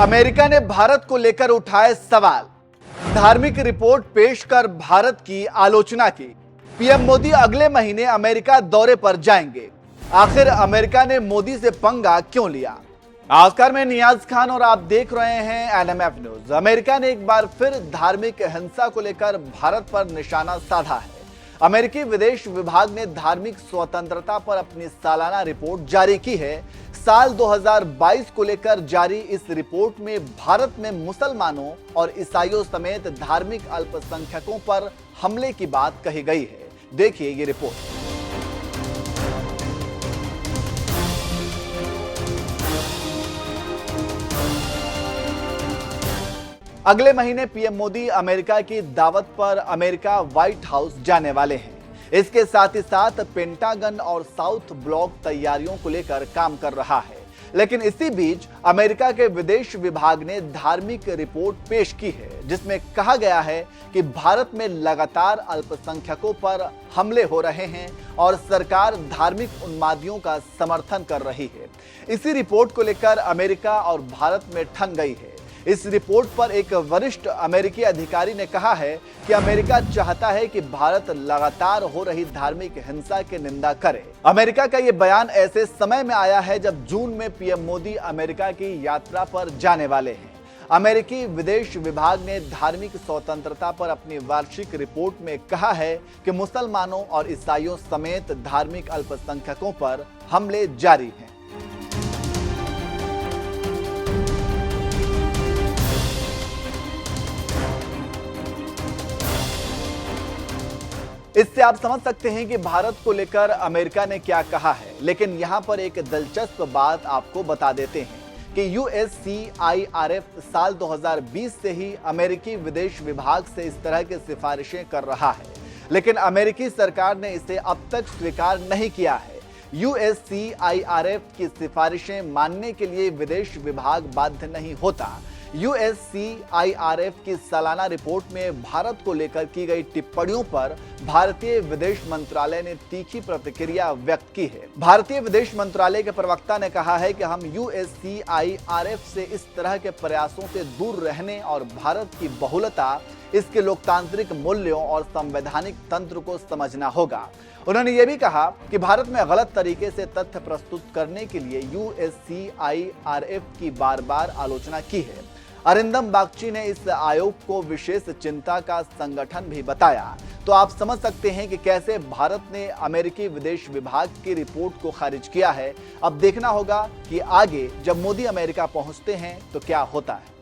America ने भारत को लेकर उठाए सवाल, धार्मिक रिपोर्ट पेश कर भारत की आलोचना की। पीएम मोदी अगले महीने अमेरिका दौरे पर जाएंगे। आखिर अमेरिका ने मोदी से पंगा क्यों लिया? नमस्कार, मैं नियाज खान और आप देख रहे हैं एनएमएफ न्यूज। अमेरिका ने एक बार फिर धार्मिक हिंसा को लेकर भारत पर निशाना साधा है। अमेरिकी विदेश विभाग ने धार्मिक स्वतंत्रता पर अपनी सालाना रिपोर्ट जारी की है। साल 2022 को लेकर जारी इस रिपोर्ट में भारत में मुसलमानों और ईसाइयों समेत धार्मिक अल्पसंख्यकों पर हमले की बात कही गई है। देखिए ये रिपोर्ट। अगले महीने पीएम मोदी अमेरिका की दावत पर अमेरिका व्हाइट हाउस जाने वाले हैं। इसके साथ ही साथ पेंटागन और साउथ ब्लॉक तैयारियों को लेकर काम कर रहा है। लेकिन इसी बीच अमेरिका के विदेश विभाग ने धार्मिक रिपोर्ट पेश की है, जिसमें कहा गया है कि भारत में लगातार अल्पसंख्यकों पर हमले हो रहे हैं और सरकार धार्मिक उन्मादियों का समर्थन कर रही है। इसी रिपोर्ट को लेकर अमेरिका और भारत में ठन गई है। इस रिपोर्ट पर एक वरिष्ठ अमेरिकी अधिकारी ने कहा है कि अमेरिका चाहता है कि भारत लगातार हो रही धार्मिक हिंसा की निंदा करे। अमेरिका का यह बयान ऐसे समय में आया है जब जून में पीएम मोदी अमेरिका की यात्रा पर जाने वाले हैं। अमेरिकी विदेश विभाग ने धार्मिक स्वतंत्रता पर अपनी वार्षिक रिपोर्ट में कहा है कि मुसलमानों और ईसाइयों समेत धार्मिक अल्पसंख्यकों पर हमले जारी हैं। इससे आप समझ सकते हैं कि भारत को लेकर अमेरिका ने क्या कहा है। लेकिन यहां पर एक दिलचस्प बात आपको बता देते हैं कि USCIRF साल 2020 से ही अमेरिकी विदेश विभाग से इस तरह की सिफारिशें कर रहा है, लेकिन अमेरिकी सरकार ने इसे अब तक स्वीकार नहीं किया है। USCIRF की सिफारिशें मानने के लिए विदेश विभाग बाध्य नहीं होता। USCIRF की सालाना रिपोर्ट में भारत को लेकर की गई टिप्पणियों पर भारतीय विदेश मंत्रालय ने तीखी प्रतिक्रिया व्यक्त की है। भारतीय विदेश मंत्रालय के प्रवक्ता ने कहा है कि हम USCIRF से इस तरह के प्रयासों से दूर रहने और भारत की बहुलता, इसके लोकतांत्रिक मूल्यों और संवैधानिक तंत्र को समझना होगा। उन्होंने ये भी कहा कि भारत में गलत तरीके से तथ्य प्रस्तुत करने के लिए USCIRF की बार बार आलोचना की है। अरिंदम बागची ने इस आयोग को विशेष चिंता का संगठन भी बताया। तो आप समझ सकते हैं कि कैसे भारत ने अमेरिकी विदेश विभाग की रिपोर्ट को खारिज किया है। अब देखना होगा कि आगे जब मोदी अमेरिका पहुंचते हैं तो क्या होता है।